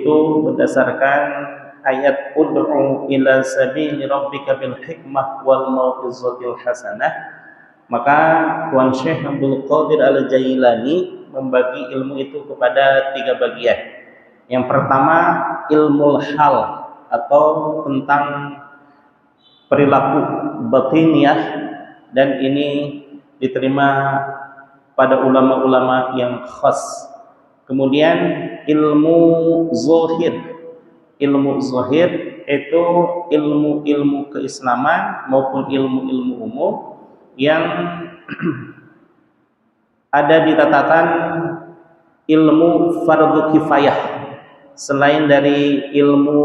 yaitu berdasarkan ayat ud'u ila sabili rabbika bil hikmah wal mau'izatil hasanah. Maka Tuan Syekh Abdul Qadir Al-Jailani membagi ilmu itu kepada 3 bagian. Yang pertama ilmu hal atau tentang perilaku batiniyah, dan ini diterima pada ulama-ulama yang khas. Kemudian ilmu zahir. Ilmu zahir itu ilmu-ilmu keislaman maupun ilmu-ilmu umum yang ada di tataran ilmu fardu kifayah selain dari ilmu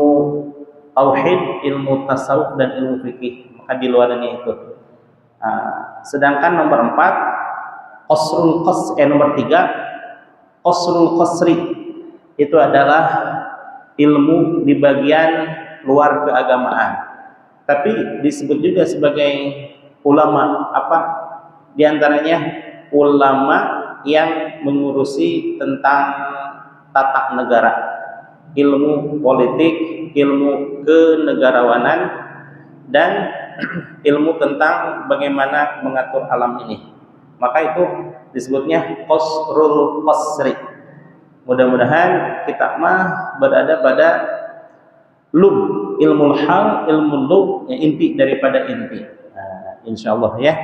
tauhid, ilmu tasawuf dan ilmu fikih, maka di luarnya itu. Sedangkan nomor 4 nomor 3 qasrul qasri itu adalah ilmu di bagian luar keagamaan, tapi disebut juga sebagai ulama apa? Di antaranya ulama yang mengurusi tentang tata negara, ilmu politik, ilmu kenegarawanan, dan ilmu tentang bagaimana mengatur alam ini. Maka itu disebutnya qasrul qasri. Mudah-mudahan kita mah berada pada lub ilmu hal, ilmu lub yang inti daripada inti. Insyaallah ya.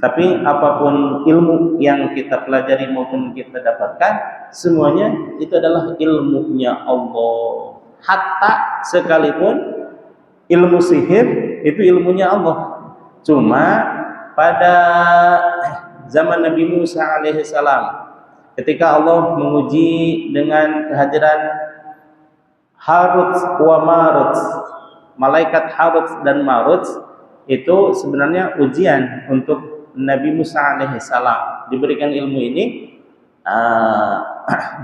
Tapi apapun ilmu yang kita pelajari maupun kita dapatkan, semuanya itu adalah ilmunya Allah. Hatta sekalipun ilmu sihir itu ilmunya Allah. Cuma pada zaman Nabi Musa alaihissalam, ketika Allah menguji dengan kehadiran Harut wa Marut, malaikat Harut dan Marut, itu sebenarnya ujian untuk Nabi Musa alaihissalam. Diberikan ilmu ini,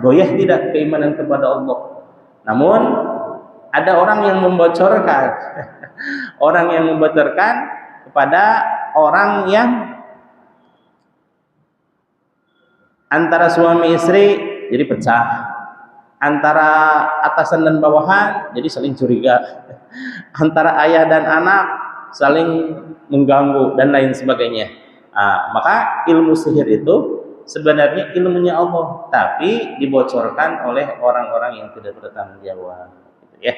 goyah tidak keimanan kepada Allah. Namun ada orang yang membocorkan orang yang membocorkan kepada orang yang antara suami istri jadi pecah, antara atasan dan bawahan jadi saling curiga, antara ayah dan anak saling mengganggu dan lain sebagainya. Maka ilmu sihir itu sebenarnya ilmunya Allah, tapi dibocorkan oleh orang-orang yang tidak bertanggung jawab, gitu ya.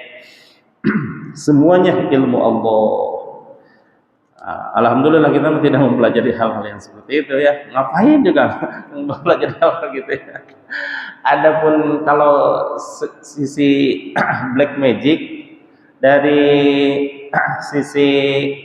Semuanya ilmu Allah. Alhamdulillah kita tidak mempelajari hal-hal yang seperti itu ya. Ngapain juga mempelajari hal-hal gitu ya. Adapun kalau sisi black magic, dari sisi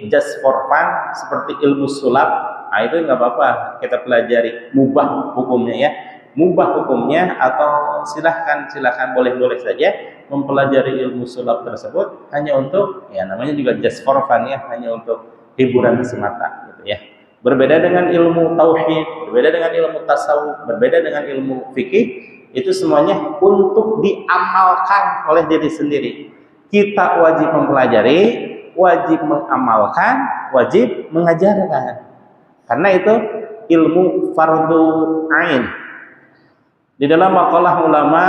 just for fun seperti ilmu sulap, itu nggak apa-apa kita pelajari, mubah hukumnya ya. Mubah hukumnya, atau silahkan boleh saja mempelajari ilmu sulap tersebut hanya untuk ya namanya juga just for fun ya, hanya untuk hiburan semata gitu ya. Berbeda dengan ilmu tauhid, berbeda dengan ilmu tasawuf, berbeda dengan ilmu fikih, itu semuanya untuk diamalkan oleh diri sendiri. Kita wajib mempelajari, wajib mengamalkan, wajib mengajarkan. Karena itu ilmu fardu ain. Di dalam maqalah ulama,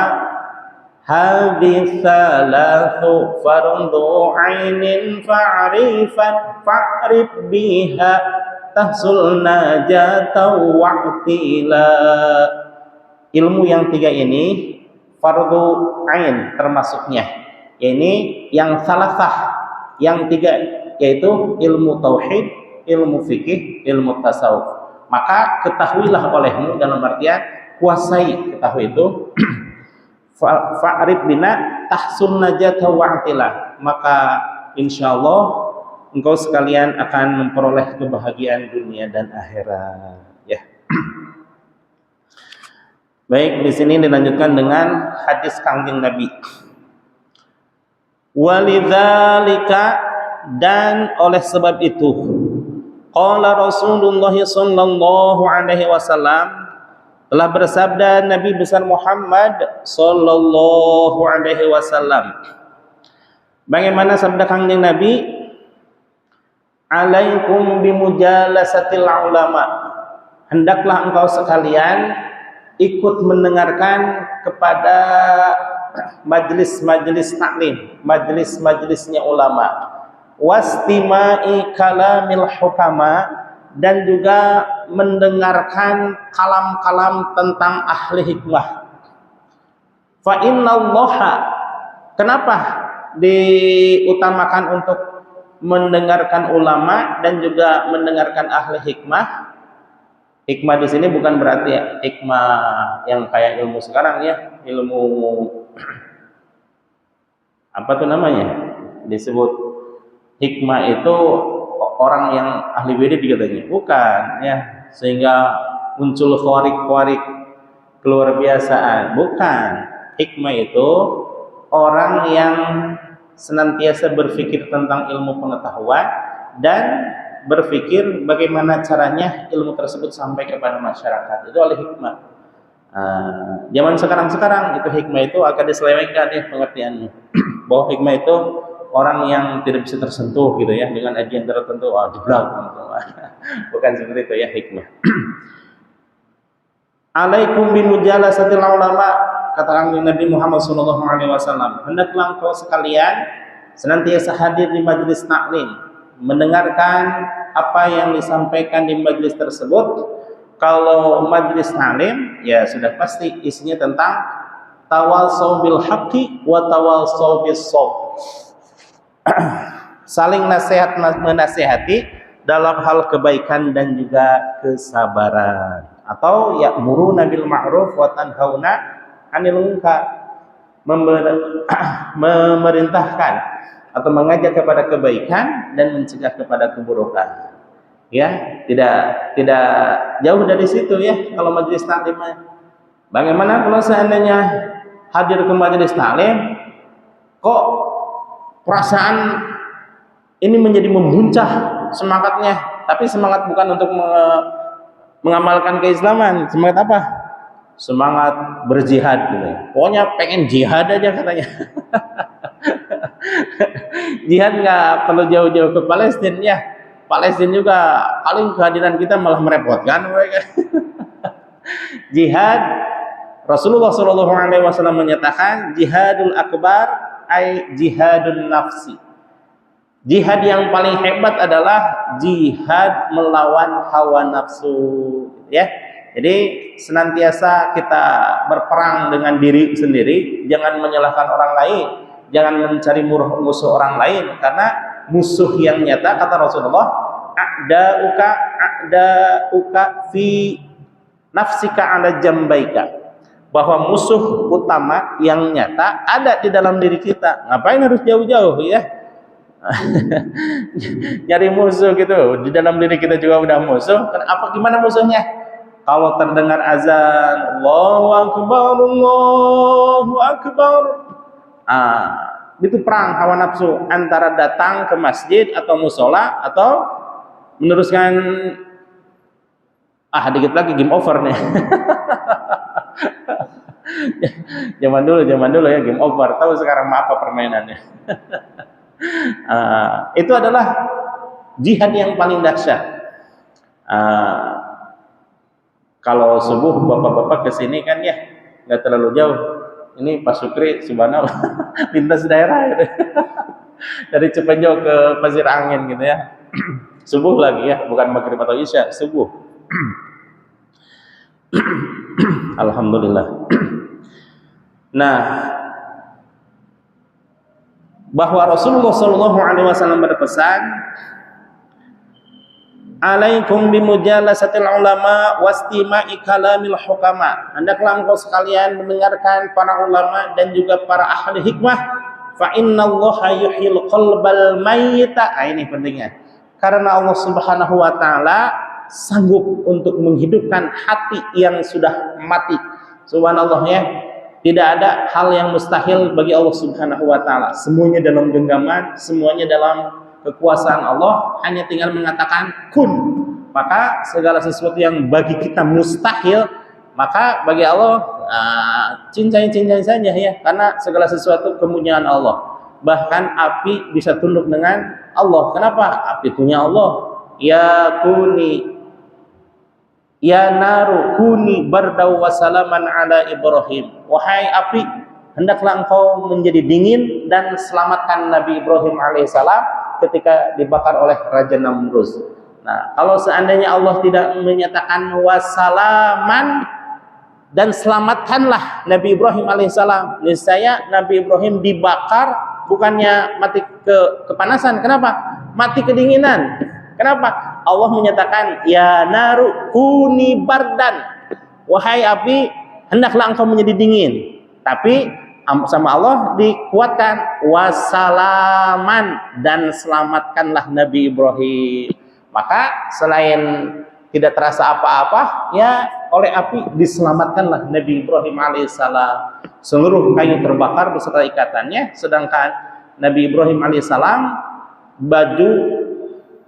hadis salatu fardu ainin fa'rif biha tahsul najata wa'tila. Ilmu yang 3 ini fardu ain termasuknya. Ini yang salasah, yang 3, yaitu ilmu tauhid, ilmu fikih, ilmu tasawuf. Maka ketahuilah olehmu, dalam artian kuasai, ketahui itu. Fa'rif bina tahsun najata wa'tila, maka insyaallah engkau sekalian akan memperoleh kebahagiaan dunia dan akhirat ya. Baik, di sini dilanjutkan dengan hadis Kangjeng Nabi. Walidzalika, dan oleh sebab itu, qala Rasulullah sallallahu alaihi wasallam, telah bersabda Nabi besar Muhammad sallallahu alaihi wasallam. Bagaimana sabda Kangjeng Nabi? Alaikum bimujalasatil ulama. Hendaklah engkau sekalian ikut mendengarkan kepada majlis-majlis taklim, majlis-majlisnya ulama, wastima'i kalamil hukama, dan juga mendengarkan kalam-kalam tentang ahli hikmah. Fa innallaha, kenapa diutamakan untuk mendengarkan ulama dan juga mendengarkan ahli hikmah? Hikmah di sini bukan berarti ya hikmah yang kayak ilmu sekarang ya, ilmu apa tuh namanya? Disebut hikmah itu orang yang ahli wirid katanya. Bukan ya, sehingga muncul khawarik-khawarik keluar biasaan. Bukan. Hikmah itu orang yang senantiasa berpikir tentang ilmu pengetahuan dan berpikir bagaimana caranya ilmu tersebut sampai kepada masyarakat. Itu oleh hikmah. Zaman sekarang itu hikmah itu akan diselewengkan ya pengertiannya. Bahwa hikmah itu orang yang tidak bisa tersentuh gitu ya dengan ajian tertentu. Jeblak gitu. Bukan seperti itu ya hikmah. Alaikum bimujalasatil ulama, kata Nabi Muhammad SAW. Hendaklah engkau sekalian senantiasa hadir di majelis taklim, mendengarkan apa yang disampaikan di majelis tersebut. Kalau majelis taklim ya sudah pasti isinya tentang tawassaw bil haqqi wa tawassaw bis sabr. Saling nasihat menasihati dalam hal kebaikan dan juga kesabaran. Atau ya'muruna bil ma'ruf wa tanhauna 'anil munkar, memerintahkan atau mengajak kepada kebaikan dan mencegah kepada keburukan. Ya, tidak jauh dari situ ya kalau majelis taklim. Bagaimana kalau seandainya hadir ke majelis taklim kok perasaan ini menjadi membuncah semangatnya, tapi semangat bukan untuk mengamalkan keislaman. Semangat apa? Semangat berjihad gitu. Pokoknya pengen jihad aja katanya. Jihad nggak perlu jauh-jauh ke Palestina ya. Palestina juga paling kehadiran kita malah merepotkan mereka. Jihad, Rasulullah SAW menyatakan jihadul akbar ay jihadun nafsi. Jihad yang paling hebat adalah jihad melawan hawa nafsu ya. Jadi senantiasa kita berperang dengan diri sendiri, jangan menyalahkan orang lain, jangan mencari musuh orang lain, karena musuh yang nyata kata Rasulullah, a'da'uka fi nafsika ala jambaika, bahwa musuh utama yang nyata ada di dalam diri kita. Ngapain harus jauh-jauh ya? Nyari musuh gitu, di dalam diri kita juga udah musuh. Apa gimana musuhnya? Kalau terdengar azan, Allahu Akbar, Allahu Akbar, itu perang hawa nafsu antara datang ke masjid atau musola atau meneruskan dikit lagi game over nih. Zaman dulu ya game over. Tahu sekarang apa permainannya? Itu adalah jihad yang paling dahsyat. Kalau subuh bapak-bapak kesini kan ya nggak terlalu jauh. Ini Pak Sukri subhanallah lintas daerah gitu. Dari Cipenjo ke Pasir Angin gitu ya. Subuh lagi ya, bukan maghrib atau isya, subuh. Alhamdulillah. Nah, bahwa Rasulullah SAW berpesan, alaikum bimujalasatil ulama wastima'i kalamil hukama. Hendaklah engkau sekalian mendengarkan para ulama dan juga para ahli hikmah. Fa innallaha yuhyil qalbal mayyita. Ini pentingnya. Karena Allah Subhanahu wa taala sanggup untuk menghidupkan hati yang sudah mati. Subhanallah ya. Tidak ada hal yang mustahil bagi Allah Subhanahu wa taala. Semuanya dalam genggaman, semuanya dalam kekuasaan Allah, hanya tinggal mengatakan kun. Maka segala sesuatu yang bagi kita mustahil, maka bagi Allah cincai-cincai saja ya, karena segala sesuatu kemuliaan Allah. Bahkan api bisa tunduk dengan Allah. Kenapa? Api punya Allah. Ya kuni, ya naru kuni bardau wa salaman ala Ibrahim. Wahai api, hendaklah engkau menjadi dingin dan selamatkan Nabi Ibrahim alaihissalam ketika dibakar oleh Raja Namrud. Nah, kalau seandainya Allah tidak menyatakan wasalaman dan selamatkanlah Nabi Ibrahim alaihissalam, niscaya Nabi Ibrahim dibakar bukannya mati kepanasan. Kenapa? Mati kedinginan. Kenapa? Allah menyatakan ya naru kuni bardan, wahai api hendaklah engkau menjadi dingin. Tapi sama Allah dikuatkan wasalaman dan selamatkanlah Nabi Ibrahim. Maka selain tidak terasa apa-apa, ya oleh api diselamatkanlah Nabi Ibrahim alaihissalam. Seluruh kayu terbakar beserta ikatannya, sedangkan Nabi Ibrahim alaihissalam baju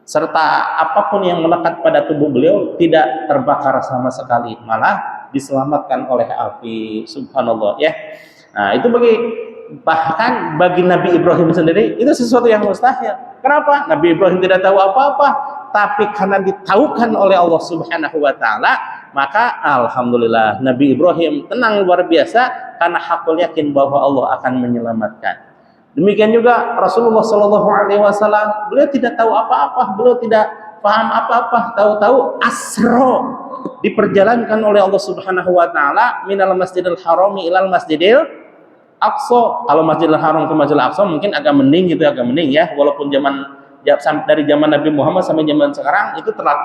serta apapun yang melekat pada tubuh beliau tidak terbakar sama sekali, malah diselamatkan oleh api. Subhanallah ya. Nah, itu bahkan bagi Nabi Ibrahim sendiri itu sesuatu yang mustahil. Kenapa? Nabi Ibrahim tidak tahu apa-apa, tapi karena ditaukan oleh Allah Subhanahu wa taala, maka alhamdulillah Nabi Ibrahim tenang luar biasa karena hakul yakin bahwa Allah akan menyelamatkan. Demikian juga Rasulullah Shallallahu alaihi wasallam, beliau tidak tahu apa-apa, beliau tidak paham apa-apa, tahu-tahu asro diperjalankan oleh Allah Subhanahu wa taala minal Masjidil Harami ilal Masjidil Aqsa. Kalau Masjidil Haram ke Masjidil Aqsa mungkin agak mending gitu, agak mending ya, walaupun dari zaman Nabi Muhammad sampai zaman sekarang itu telah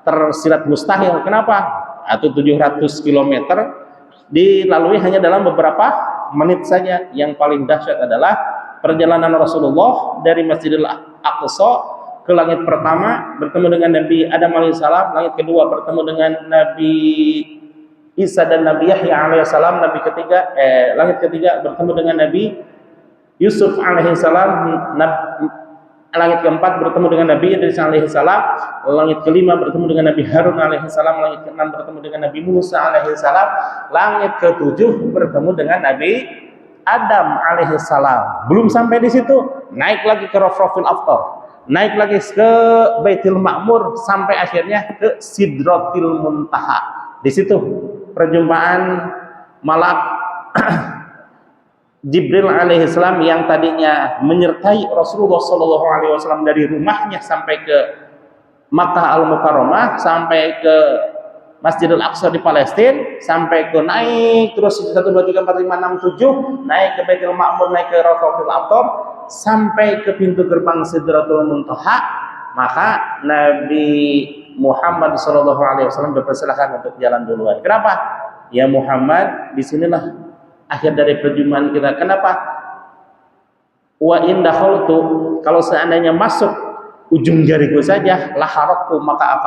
tersirat mustahil. Kenapa? Atau 700 km dilalui hanya dalam beberapa menit saja. Yang paling dahsyat adalah perjalanan Rasulullah dari Masjidil Aqsa ke langit pertama bertemu dengan Nabi Adam alaihissalam, langit kedua bertemu dengan Nabi Isa dan Nabi Yahya alaihissalam, langit ketiga bertemu dengan Nabi Yusuf alaihissalam, langit keempat bertemu dengan Nabi Idris alaihissalam, langit kelima bertemu dengan Nabi Harun alaihissalam, langit keenam bertemu dengan Nabi Musa alaihissalam, langit ketujuh bertemu dengan Nabi Adam alaihissalam. Belum sampai di situ, naik lagi ke Rafrafil Aftar, naik lagi ke Baitul Ma'mur, sampai akhirnya ke Sidratil Muntaha. Di situ perjumpaan malak Jibril alaihissalam yang tadinya menyertai Rasulullah Shallallahu alaihi wasallam dari rumahnya sampai ke Makkah Al-Mukarramah, sampai ke Masjidil Aqsa di Palestina, sampai ke naik terus 1 2 3 4 5 6 7, naik ke Baitul Ma'mur, naik ke Rafrafil Aftar, sampai ke pintu gerbang Sidratul Muntaha. Maka Nabi Muhammad Shallallahu alaihi wasallam dipersilakan untuk jalan duluan. Kenapa? Ya Muhammad, disinilah akhir dari perjumpaan kita. Kenapa? Wa in dakhaltu, kalau seandainya masuk ujung jariku saja, laharatu, maka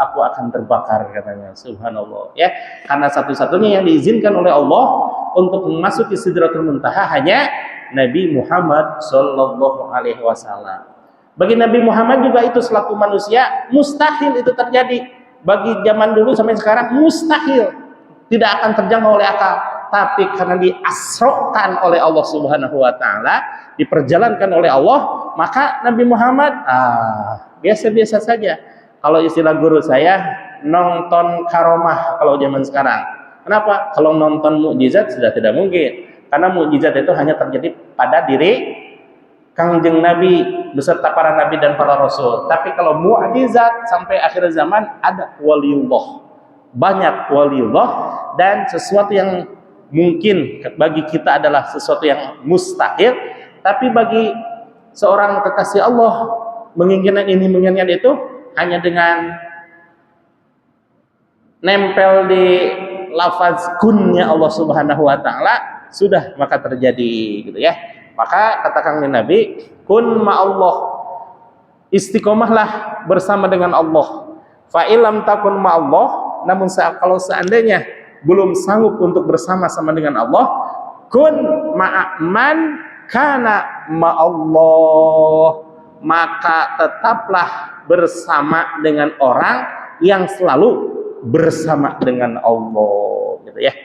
aku akan terbakar, katanya. Subhanallah ya. Karena satu-satunya yang diizinkan oleh Allah untuk memasuki Sidratul Muntaha hanya Nabi Muhammad Shallallahu alaihi wasallam. Bagi Nabi Muhammad juga itu selaku manusia mustahil itu terjadi. Bagi zaman dulu sampai sekarang mustahil, tidak akan terjangkau oleh akal. Tapi karena diasrokan oleh Allah Subhanahu wa taala, diperjalankan oleh Allah, maka Nabi Muhammad biasa-biasa saja. Kalau istilah guru saya, nonton karomah kalau zaman sekarang. Kenapa? Kalau nonton mukjizat sudah tidak mungkin. Karena mukjizat itu hanya terjadi pada diri Kangjeng Nabi beserta para nabi dan para rasul. Tapi kalau mukjizat sampai akhir zaman ada waliullah. Banyak waliullah, dan sesuatu yang mungkin bagi kita adalah sesuatu yang mustahil, tapi bagi seorang kekasih Allah menginginkan ini menginginkan itu hanya dengan nempel di lafaz kunnya Allah Subhanahu wa taala sudah maka terjadi gitu ya. Maka katakan Nabi, kun ma'allah, istiqomahlah bersama dengan Allah. Fa illam takun ma'allah, namun kalau seandainya belum sanggup untuk bersama-sama dengan Allah, kun ma'aman kana ma'allah, maka tetaplah bersama dengan orang yang selalu bersama dengan Allah, gitu ya.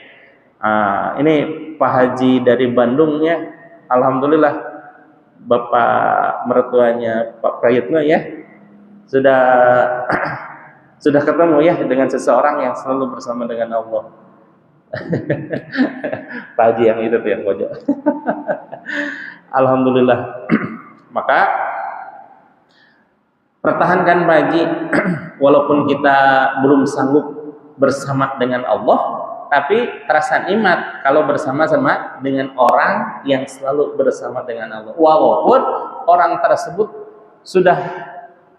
Ini Pak Haji dari Bandung ya. Alhamdulillah bapak mertuanya Pak Prayitno ya sudah ketemu ya dengan seseorang yang selalu bersama dengan Allah. Pak Haji yang itu tuh yang pojok. Alhamdulillah. Maka pertahankan Pak Haji, walaupun kita belum sanggup bersama dengan Allah, tapi terasa nikmat kalau bersama-sama dengan orang yang selalu bersama dengan Allah. Walaupun orang tersebut sudah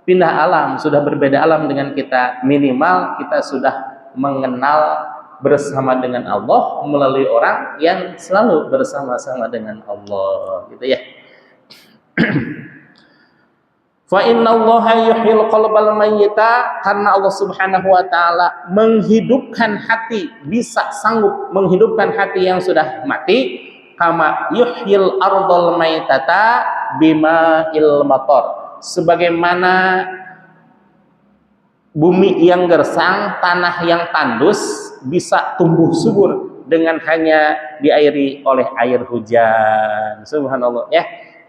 pindah alam, sudah berbeda alam dengan kita, minimal kita sudah mengenal bersama dengan Allah melalui orang yang selalu bersama-sama dengan Allah, gitu ya. Fa innallaha yuhyil qalbal mayyita, karena Allah Subhanahu wa taala menghidupkan hati, bisa sanggup menghidupkan hati yang sudah mati, kama yuhyil ardal mayyitata bima'il matar, sebagaimana bumi yang gersang, tanah yang tandus bisa tumbuh subur dengan hanya diairi oleh air hujan. Subhanallah ya.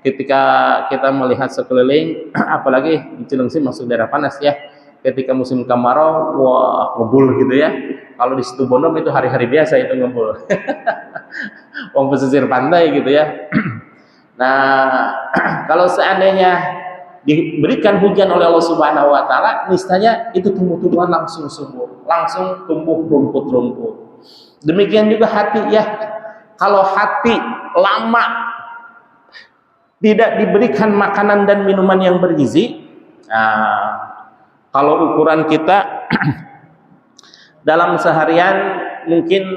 Ketika kita melihat sekeliling, apalagi di Cilengsi masuk daerah panas ya, ketika musim kemarau, wah ngebul gitu ya. Kalau di Situbondo itu hari-hari biasa itu ngebul. Wong pesisir pantai gitu ya. Nah, kalau seandainya diberikan hujan oleh Allah Subhanahu wa taala, niscaya itu tumbuh-tumbuhan langsung subur, langsung tumbuh rumput-rumput. Demikian juga hati ya. Kalau hati lama tidak diberikan makanan dan minuman yang bergizi, kalau ukuran kita dalam seharian mungkin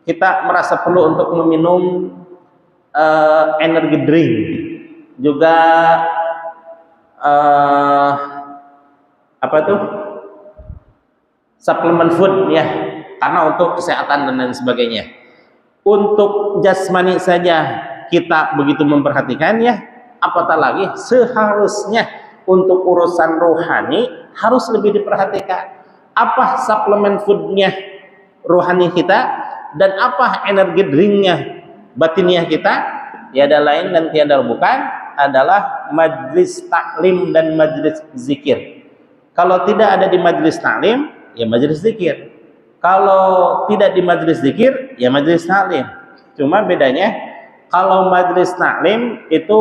kita merasa perlu untuk meminum energy drink, juga apa tuh, suplemen food ya, karena untuk kesehatan dan lain sebagainya. Untuk jasmani saja kita begitu memperhatikan ya, apatah lagi seharusnya untuk urusan rohani harus lebih diperhatikan. Apa suplemen foodnya rohani kita dan apa energi drinknya batiniah kita? Tiada lain dan tiada bukan adalah majlis taklim dan majlis zikir. Kalau tidak ada di majlis taklim, ya majlis zikir. Kalau tidak di majlis zikir, ya majlis taklim. Cuma bedanya, kalau majlis taklim itu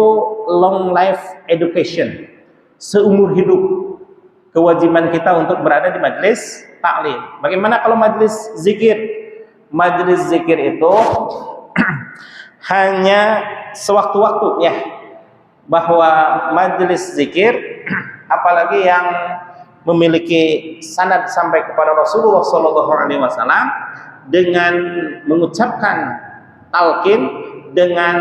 long life education, seumur hidup kewajiban kita untuk berada di majlis taklim. Bagaimana kalau majlis zikir? Majlis zikir itu hanya sewaktu-waktu ya, bahwa majlis zikir apalagi yang memiliki sanad sampai kepada Rasulullah SAW dengan mengucapkan talqin, dengan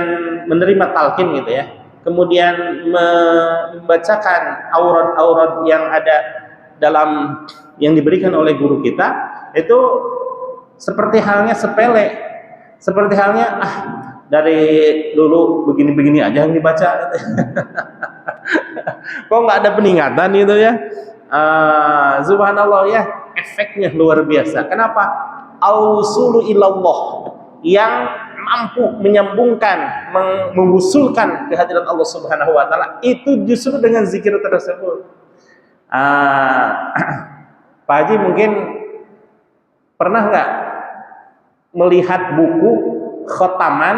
menerima talqin gitu ya, kemudian membacakan aurat-aurat yang ada dalam yang diberikan oleh guru kita, itu seperti halnya sepele, seperti halnya dari dulu begini-begini aja yang dibaca. Kok nggak ada peningkatan itu ya? Subhanallah ya, efeknya luar biasa. Kenapa? Ausulu ilallah, yang mampu menyambungkan, mengusulkan kehadiran Allah Subhanahu wa taala itu justru dengan zikir tersebut. Pak Haji mungkin pernah nggak melihat buku khotaman,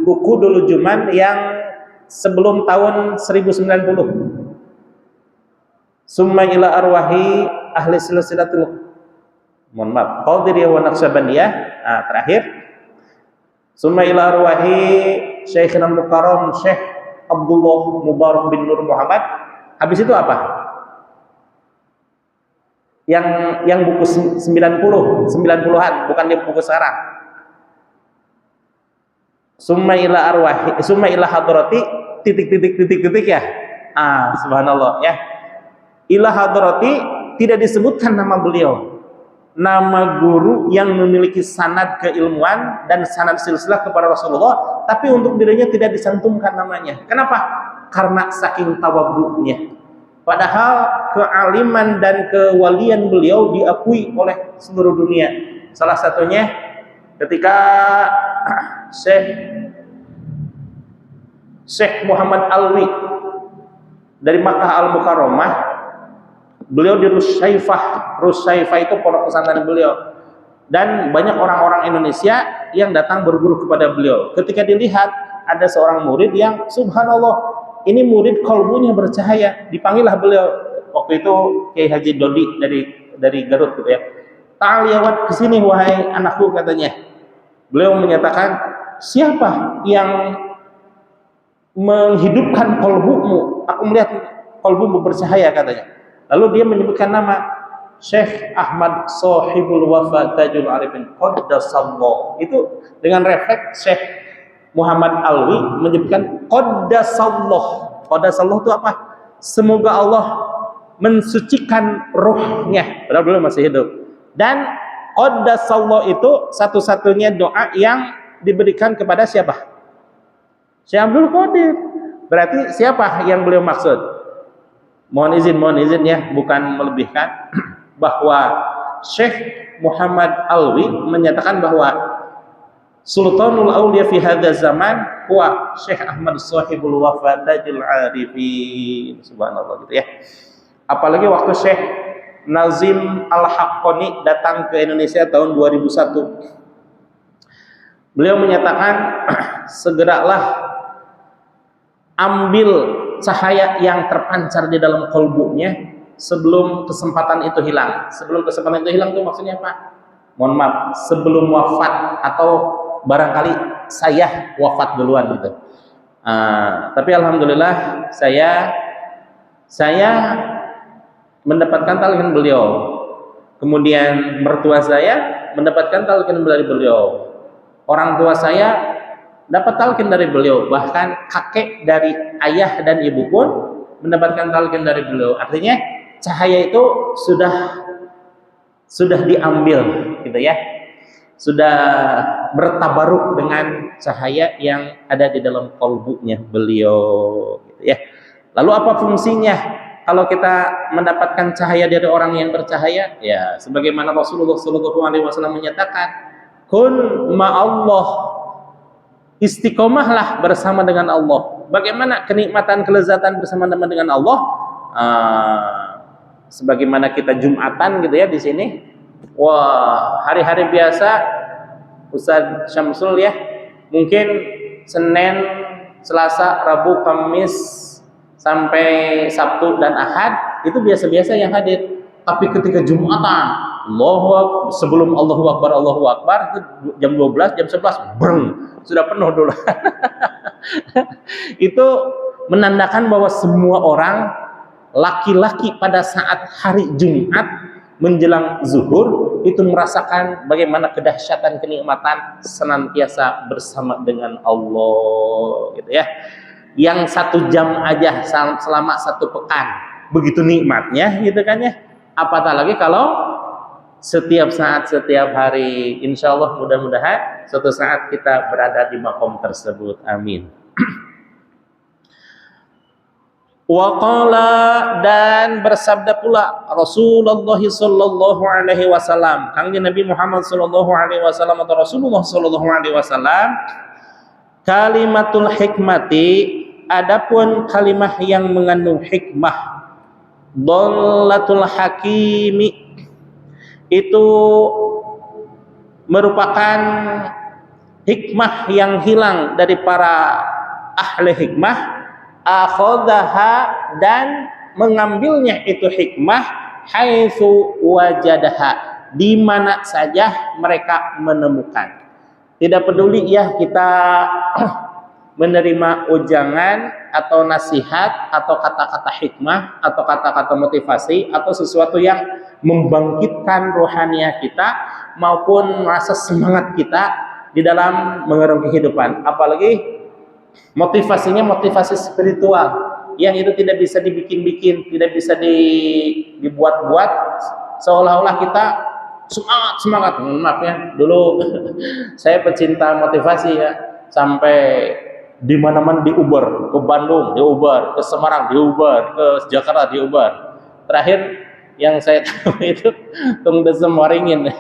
buku dulu Juman yang sebelum tahun 1090? Summa ila arwahi ahli silsilatul, mohon maaf, Qadiriyah wa Naqsyabandiyah. Terakhir, summa ila arwahi Syekhina Mukarram Syekh Abdullah Mubarak bin Nur Muhammad. Habis itu apa? Yang buku 90-an, bukan di buku sekarang. Summa ila arwahi, summa ila hadrati titik ya. Subhanallah ya. Ila hadrati tidak disebutkan nama beliau, nama guru yang memiliki sanad keilmuan dan sanad silsilah kepada Rasulullah, tapi untuk dirinya tidak disantumkan namanya. Kenapa? Karena saking tawadhu'nya. Padahal kealiman dan kewalian beliau diakui oleh seluruh dunia. Salah satunya ketika Syekh Muhammad Alwi dari Makkah Al-Mukarramah, beliau di Rusyaifah. Rusyaifah itu pondok pesantren beliau. dan banyak orang-orang Indonesia yang datang berguru kepada beliau. Ketika dilihat ada seorang murid yang subhanallah, ini murid kalbunya bercahaya, dipanggillah beliau. Waktu itu Kiai Haji Dodi dari Garut gitu ya. Ta'al yawat kesini wahai anakku, katanya. Beliau menyatakan, siapa yang menghidupkan kalbumu? Aku melihat kalbumu bercahaya, katanya. Lalu dia menyebutkan nama Syekh Ahmad Sohibul Wafa Tajul Arifin Qaddasallah. Itu dengan refleks Syekh Muhammad Alwi menyebutkan Qaddasallah. Qaddasallah itu apa? Semoga Allah mensucikan ruhnya. Padahal beliau masih hidup. Dan Qaddasallah itu satu-satunya doa yang diberikan kepada siapa? Syekh Abdul Qadir. Berarti siapa yang beliau maksud? Mohon izin ya, bukan melebihkan, bahwa Syekh Muhammad Alwi menyatakan bahwa Sultanul Auliya fi hadza zaman huwa Syekh Ahmad Sohibul Wafa Tajul Arifin. Subhanallah gitu ya. Apalagi waktu Syekh Nazim Al-Haqqani datang ke Indonesia tahun 2001. Beliau menyatakan, segeralah ambil cahaya yang terpancar di dalam kalbunya sebelum kesempatan itu hilang. Sebelum kesempatan itu hilang itu maksudnya apa? Mohon maaf, sebelum wafat atau barangkali saya wafat duluan gitu. Tapi alhamdulillah saya mendapatkan talqin beliau. Kemudian mertua saya mendapatkan talqin dari beliau. Orang tua saya dapat talqin dari beliau. Bahkan kakek dari ayah dan ibu pun mendapatkan talqin dari beliau. Artinya cahaya itu sudah diambil gitu ya. Sudah bertabaruk dengan cahaya yang ada di dalam kalbunya beliau gitu ya. Lalu apa fungsinya kalau kita mendapatkan cahaya dari orang yang bercahaya? Ya, sebagaimana Rasulullah SAW menyatakan, kun ma'allah, istiqomahlah bersama dengan Allah. Bagaimana kenikmatan kelezatan bersama dengan Allah? Sebagaimana kita Jumatan gitu ya di sini. Wah, hari-hari biasa Ustaz Syamsul ya, mungkin Senin, Selasa, Rabu, Kamis sampai Sabtu dan Ahad itu biasa-biasa yang hadir. Tapi ketika Jumatan, sebelum Allahu Akbar itu jam 12, jam 11 sudah penuh dulu. Itu menandakan bahwa semua orang laki-laki pada saat hari Jumat menjelang zuhur itu merasakan bagaimana kedahsyatan kenikmatan senantiasa bersama dengan Allah gitu ya. Yang 1 jam aja selama 1 pekan begitu nikmatnya gitu kan ya. Apatah lagi kalau setiap saat, setiap hari. Insya Allah mudah-mudahan suatu saat kita berada di makom tersebut. Amin. Waqala, dan bersabda pula Rasulullah sallallahu alaihi wasallam, kangjeng Nabi Muhammad sallallahu alaihi wasallam atau Rasulullah sallallahu alaihi wasallam, kalimatul hikmati, adapun kalimah yang mengandung hikmah, dhallatul hakimi, itu merupakan hikmah yang hilang dari para ahli hikmah, akhadhaha, dan mengambilnya itu hikmah, haitsu wajadaha, di mana saja mereka menemukan. Tidak peduli ya kita menerima ujangan atau nasihat atau kata-kata hikmah atau kata-kata motivasi atau sesuatu yang membangkitkan rohaniah kita maupun rasa semangat kita di dalam mengarungi kehidupan, apalagi motivasinya motivasi spiritual yang itu tidak bisa dibikin-bikin, tidak bisa dibuat-buat seolah-olah kita semangat. Maaf ya, dulu saya pecinta motivasi ya, sampai di mana-mana di Uber, ke Bandung di Uber, ke Semarang di Uber, ke Jakarta di Uber. Terakhir yang saya tahu itu Tung Desem Waringin.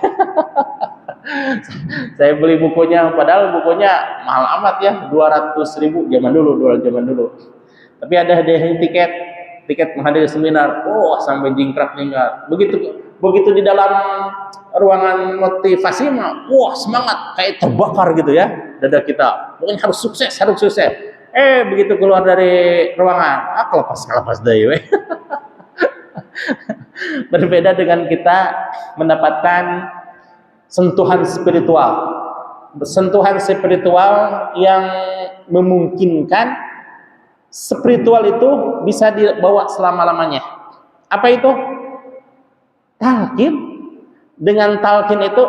Saya beli bukunya, padahal bukunya mahal amat ya, 200.000 zaman dulu. Tapi ada hadiah tiket menghadiri seminar, sampai jingkrak. Begitu Begitu di dalam ruangan motivasi mah, wah semangat, kayak terbakar gitu ya dada kita. Pokoknya harus sukses, harus sukses. Begitu keluar dari ruangan, kelepas deh we. Berbeda dengan kita mendapatkan sentuhan spiritual yang memungkinkan spiritual itu bisa dibawa selama-lamanya. Apa itu? Talqin. Dengan talqin itu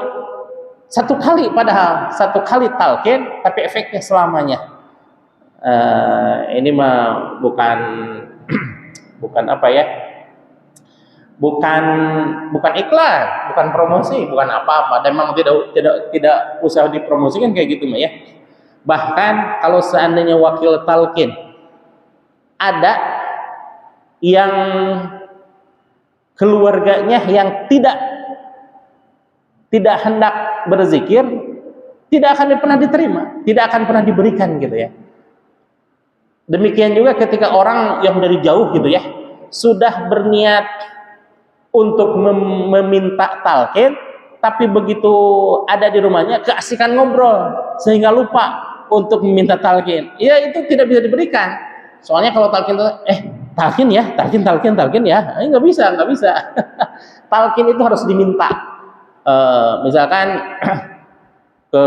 satu kali talqin, tapi efeknya selamanya. Ini mah bukan apa ya? Bukan iklan, bukan promosi, bukan apa-apa. Dan memang tidak usah dipromosikan kayak gitu mah ya. Bahkan kalau seandainya wakil talqin ada yang keluarganya yang tidak hendak berzikir, tidak akan pernah diterima, tidak akan pernah diberikan gitu ya. Demikian juga ketika orang yang dari jauh gitu ya, sudah berniat untuk meminta talqin, tapi begitu ada di rumahnya keasikan ngobrol sehingga lupa untuk meminta talqin. Ya itu tidak bisa diberikan. Soalnya kalau talqin talqin ya, nggak bisa. Talqin itu harus diminta. Misalkan ke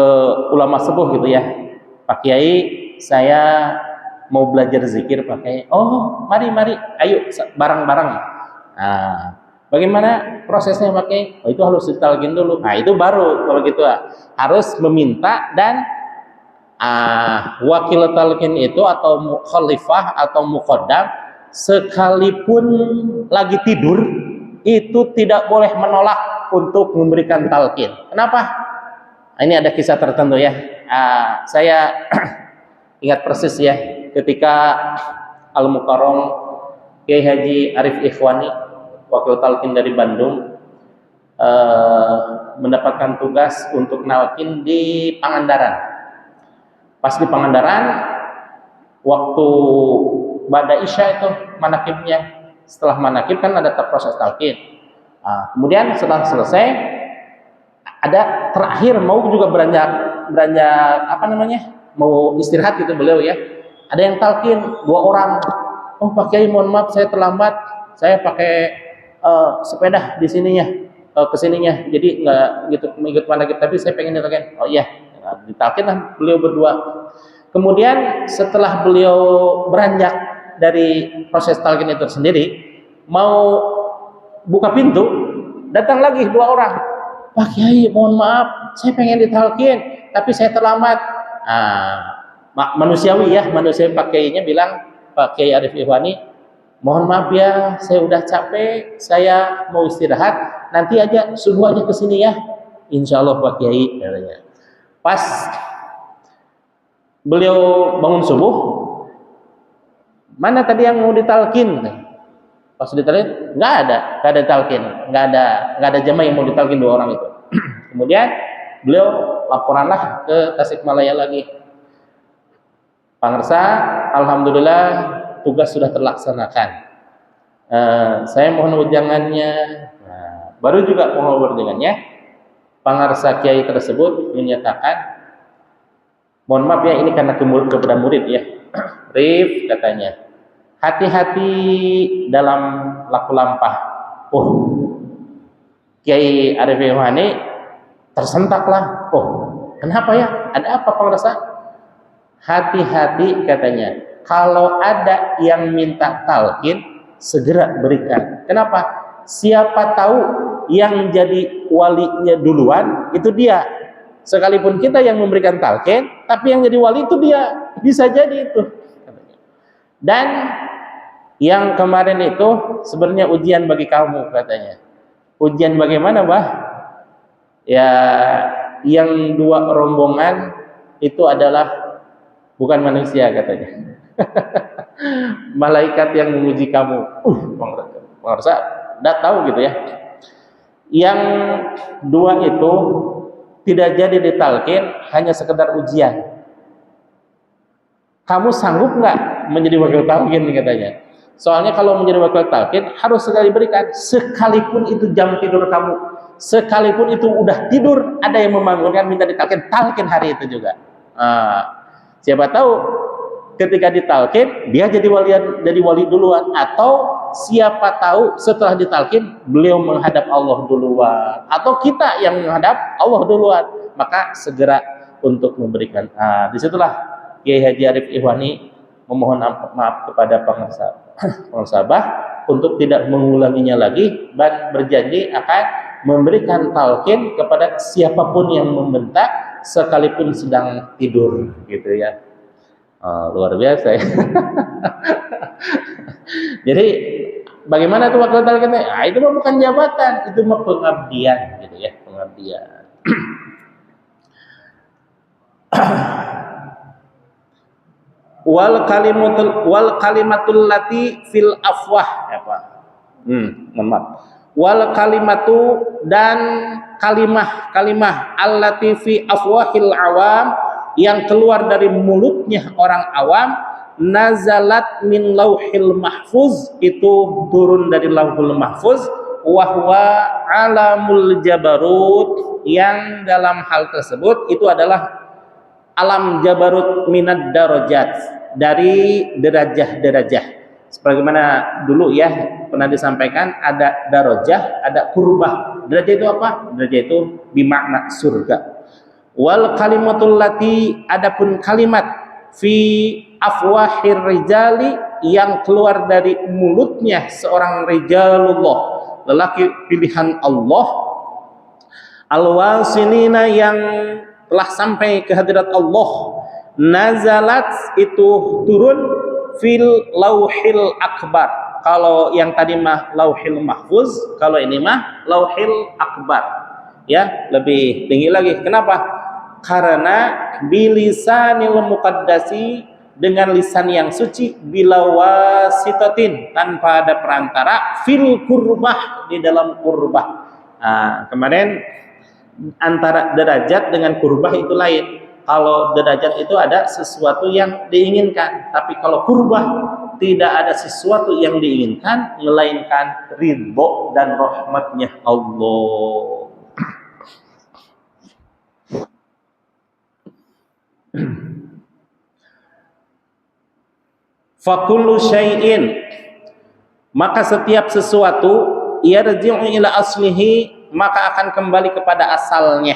ulama sepuh gitu ya, Pak Kiai, saya mau belajar zikir pakai. Oh, mari, ayo bareng-bareng. Nah, bagaimana prosesnya pakai? Oh, itu harus ditalqin dulu. Nah, itu baru kalau gitu harus meminta. Dan wakil talqin itu atau khalifah atau muqaddam sekalipun lagi tidur itu tidak boleh menolak untuk memberikan talqin. Kenapa? Ini ada kisah tertentu ya. Saya ingat persis ya ketika Al-Mukarram Kiai Haji Arif Ikhwani wakil talqin dari Bandung mendapatkan tugas untuk nalkin di Pangandaran. Pas di Pangandaran, waktu ba'da isya itu manakibnya. Setelah manakib kan ada proses talqin. Kemudian setelah selesai, ada terakhir mau juga beranjak mau istirahat gitu beliau ya. Ada yang talqin 2 orang. Oh Pak Kiai, mohon maaf saya terlambat. Saya pakai sepeda di sininya, kesininya. Jadi nggak gitu mengikut manakib, tapi saya pengen ditalqin. Oh iya. Ditalqin lah beliau berdua. Kemudian setelah beliau beranjak dari proses talqin itu sendiri, mau buka pintu, datang lagi 2 orang. Pak Kiai, mohon maaf, saya pengen ditalqin, tapi saya terlambat. Manusiawi Pak Kiainya bilang, Pak Kiai Arif Ikhwani, mohon maaf ya, saya udah capek, saya mau istirahat, nanti aja subuh aja kesini ya, insya Allah Pak Kiai katanya. Pas beliau bangun subuh, mana tadi yang mau ditalqin? Pas ditalqin nggak ada talqin, nggak ada jamaah yang mau ditalqin 2 orang itu. Kemudian beliau laporanlah ke Tasikmalaya lagi. Pangersa, alhamdulillah tugas sudah terlaksanakan. Saya mohon ujangannya. Baru juga mohon ujangannya. Pangarsa kiai tersebut menyatakan, mohon maaf ya, ini karena kepada murid ya. Rif katanya, hati-hati dalam laku lampah. Oh, Kiai Arif Ikhwani tersentaklah. Oh, kenapa ya? Ada apa Pangarsa? Hati-hati katanya. Kalau ada yang minta talqin, segera berikan. Kenapa? Siapa tahu yang jadi walinya duluan itu dia. Sekalipun kita yang memberikan talqin, tapi yang jadi wali itu dia. Bisa jadi itu. Dan yang kemarin itu sebenarnya ujian bagi kamu katanya. Ujian bagaimana, Bah? Ya, yang 2 rombongan itu adalah bukan manusia katanya. Malaikat yang memuji kamu. Pengersa udah tahu gitu ya. Yang 2 itu tidak jadi ditalqin, hanya sekedar ujian. Kamu sanggup nggak menjadi wakil talqin katanya? Soalnya kalau menjadi wakil talqin harus sekali berikan, sekalipun itu jam tidur kamu, sekalipun itu udah tidur, ada yang membangunkan minta ditalqin, talqin hari itu juga. Siapa tahu ketika ditalqin dia jadi wali duluan, atau siapa tahu setelah ditalqin beliau menghadap Allah duluan, atau kita yang menghadap Allah duluan, maka segera untuk memberikan. Disitulah Kiai Haji Arif Ihwani memohon maaf kepada pengusaha untuk tidak mengulanginya lagi, dan berjanji akan memberikan talqin kepada siapapun yang membentak sekalipun sedang tidur, gitu ya. Luar biasa ya. Jadi bagaimana tuh wakil talqinnya? Itu mah bukan jabatan, itu mah pengabdian, gitu ya, pengabdian. wal kalimatul lati fil afwah, apa? Wal kalimatu, dan kalimah allati fi afwahil awam, yang keluar dari mulutnya orang awam, nazalat min lauhil mahfuz, itu turun dari lauhul mahfuz, wahwa alamul jabarut, yang dalam hal tersebut itu adalah alam jabarut minad darajat, dari derajah-derajah. Sebagaimana dulu ya pernah disampaikan, ada darajah, ada kurbah. Derajah itu apa? Derajah itu bermakna surga. Wal kalimatul lati, adapun kalimat fi afwahir rijali, yang keluar dari mulutnya seorang rijalullah, lelaki pilihan Allah, al-wasilina, yang telah sampai ke hadirat Allah, nazalat, itu turun fil lauhil akbar. Kalau yang tadi mah lauhil mahfuz, kalau ini mah lauhil akbar, ya, lebih tinggi lagi. Kenapa? Karena bilisanil muqaddasi, dengan lisan yang suci, bilawasitatin, tanpa ada perantara, fil kurbah, di dalam kurbah. Kemarin antara derajat dengan kurbah itu lain. Kalau derajat itu ada sesuatu yang diinginkan, tapi kalau kurbah tidak ada sesuatu yang diinginkan, melainkan ridho dan rahmatnya Allah. Fakullu syai'in, maka setiap sesuatu, yarji'u ila aslihi, maka akan kembali kepada asalnya.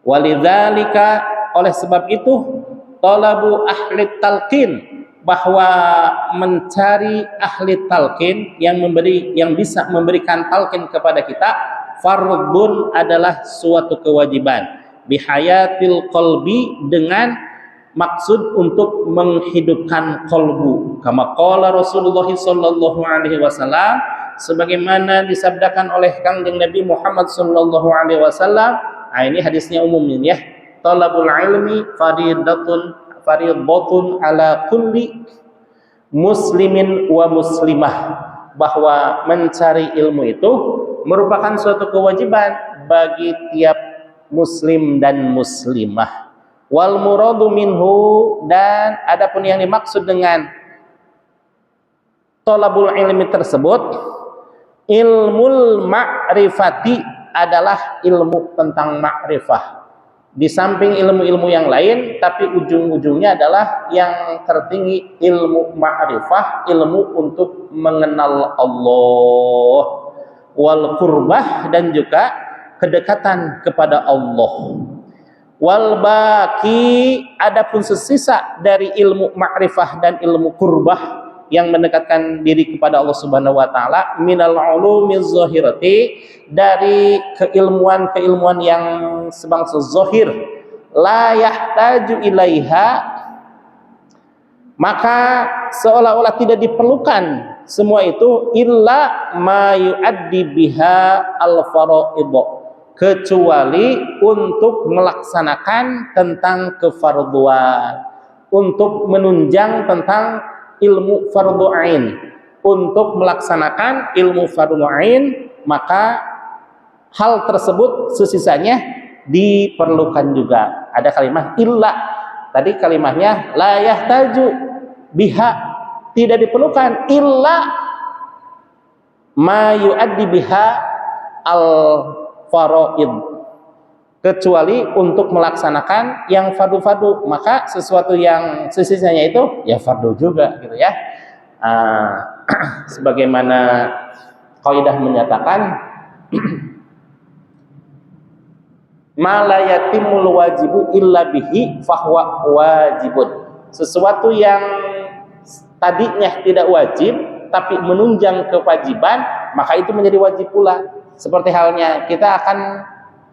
Walidzalika, oleh sebab itu, talabu ahli talqin, bahwa mencari ahli talqin yang bisa memberikan talqin kepada kita, fardun, adalah suatu kewajiban, bihayatil qalbi, dengan maksud untuk menghidupkan kolbu, kama qala Rasulullah sallallahu alaihi wasallam, sebagaimana disabdakan oleh Kangjeng Nabi Muhammad sallallahu alaihi wasallam. Ini hadisnya umum ini ya. Talabul ilmi faridatun ala kulli muslimin wa muslimah, bahwa mencari ilmu itu merupakan suatu kewajiban bagi tiap muslim dan muslimah. Wal muradu minhu, dan adapun yang dimaksud dengan talabul ilmi tersebut, ilmul ma'rifati, adalah ilmu tentang ma'rifah. Di samping ilmu-ilmu yang lain, tapi ujung-ujungnya adalah yang tertinggi ilmu ma'rifah, ilmu untuk mengenal Allah. Wal qurbah, dan juga kedekatan kepada Allah. Wal baki, adapun sesisa dari ilmu ma'rifah dan ilmu qurbah, yang mendekatkan diri kepada Allah Subhanahu wa taala, minal ulumiz zahirati, dari keilmuan yang sebangsa zahir, la yahtaju ilaiha, maka seolah-olah tidak diperlukan semua itu, illa ma yuaddi biha al-faraid, kecuali untuk melaksanakan tentang kefarduan, untuk menunjang tentang ilmu fardhu ain, untuk melaksanakan ilmu fardhu ain, maka hal tersebut sesisanya diperlukan juga. Ada kalimat illa, tadi kalimatnya la yahtaju biha, tidak diperlukan illa ma yu'addi biha al faraid, kecuali untuk melaksanakan yang fardu-fardu, maka sesuatu yang sisanya itu ya fardu juga gitu ya. Sebagaimana kaidah menyatakan ma la yatimul wajibu illa bihi fahuwa wajibun, sesuatu yang tadinya tidak wajib tapi menunjang kewajiban maka itu menjadi wajib pula. Seperti halnya kita akan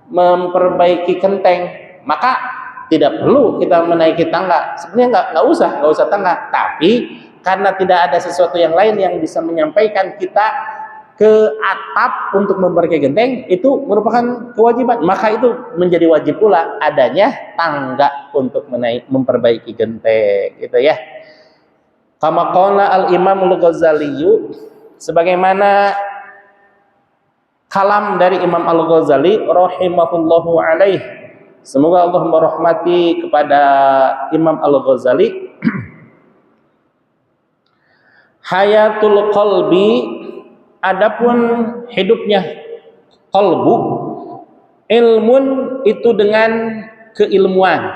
memperbaiki genteng, maka tidak perlu kita menaiki tangga, sebenarnya nggak usah tangga, tapi karena tidak ada sesuatu yang lain yang bisa menyampaikan kita ke atap untuk memperbaiki genteng, itu merupakan kewajiban, maka itu menjadi wajib pula adanya tangga untuk memperbaiki genteng, gitu ya. Kama qala al-Imam al-Ghazali, sebagaimana kalam dari Imam Al-Ghazali rahimahullahu alaih, semoga Allah merahmati kepada Imam Al-Ghazali. Hayatul qalbi, adapun hidupnya qalbu, ilmun itu dengan keilmuan,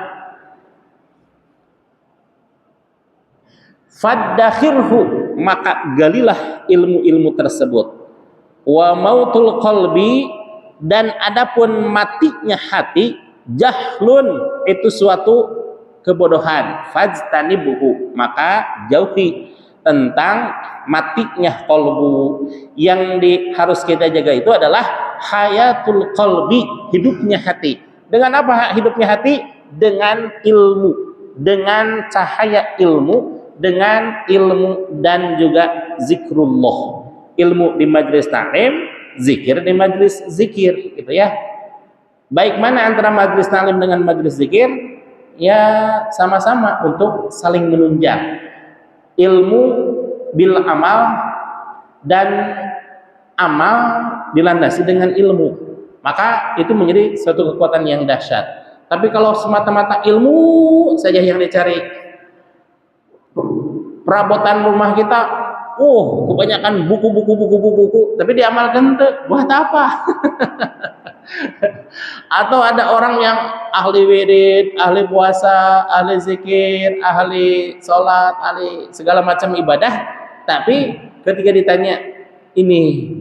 faddakhirhu, maka galilah ilmu-ilmu tersebut. Wa mautul qalbi, dan adapun matinya hati, jahlun, itu suatu kebodohan, fajtanibuhu, maka jauhi tentang matinya qalbu. Yang harus kita jaga itu adalah hayatul qalbi, hidupnya hati. Dengan apa hidupnya hati? Dengan ilmu, dengan cahaya ilmu, dengan ilmu dan juga zikrullah. Ilmu di majelis ta'lim, zikir di majelis zikir, gitu ya. Baik mana antara majelis ta'lim dengan majelis zikir? Ya sama-sama untuk saling menunjang. Ilmu bil amal, dan amal dilandasi dengan ilmu, maka itu menjadi suatu kekuatan yang dahsyat. Tapi kalau semata-mata ilmu saja yang dicari, perabotan rumah kita kebanyakan buku, tapi diamalkan tuh buat apa? Atau ada orang yang ahli wirid, ahli puasa, ahli zikir, ahli sholat, ahli segala macam ibadah, tapi ketika ditanya ini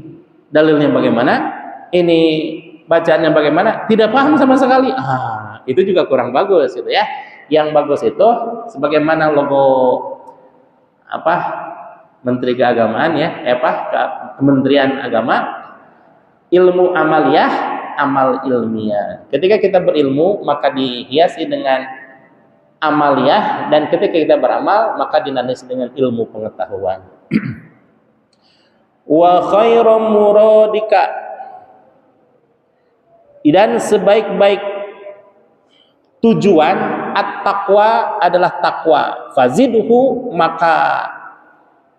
dalilnya bagaimana, ini bacaannya bagaimana, tidak paham sama sekali. Itu juga kurang bagus gitu ya. Yang bagus itu sebagaimana logo Menteri Keagamaan ya, Kementerian Agama, ilmu amaliyah, amal ilmiah. Ketika kita berilmu maka dihiasi dengan amaliyah, dan ketika kita beramal maka dilandasi dengan ilmu pengetahuan. Wa khairum muradika, dan sebaik-baik tujuan at-taqwa adalah takwa. Fazidhu, maka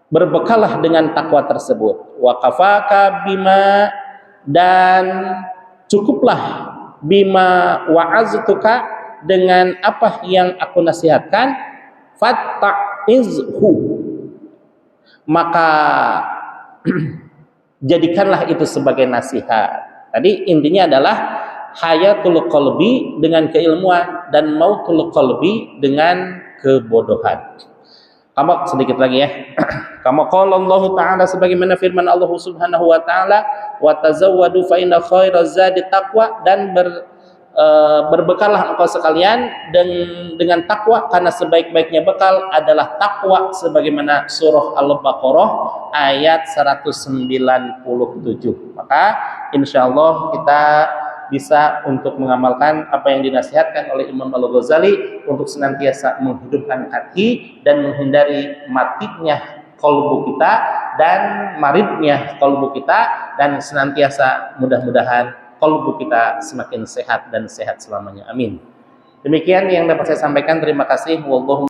berbekallah dengan takwa tersebut. Wa kafaka bima, dan cukuplah bima wa'aztuka, dengan apa yang aku nasihatkan. Fatta'izhu, maka jadikanlah itu sebagai nasihat. Tadi intinya adalah hayatul qalbi dengan keilmuan, dan mautul qalbi dengan kebodohan. Kamu sedikit lagi ya. Kamu qala Allah Ta'ala, sebagaimana firman Allah Subhanahu wa taala, wa tazawwadu fa inna khairaz zadi taqwa, dan berbekallah engkau sekalian dengan takwa, karena sebaik-baiknya bekal adalah takwa, sebagaimana surah Al-Baqarah ayat 197. Maka insyaallah kita bisa untuk mengamalkan apa yang dinasihatkan oleh Imam Al-Ghazali untuk senantiasa menghidupkan hati dan menghindari matinya qalbu kita dan maridnya qalbu kita, dan senantiasa mudah-mudahan qalbu kita semakin sehat dan sehat selamanya. Amin. Demikian yang dapat saya sampaikan. Terima kasih. Wallahu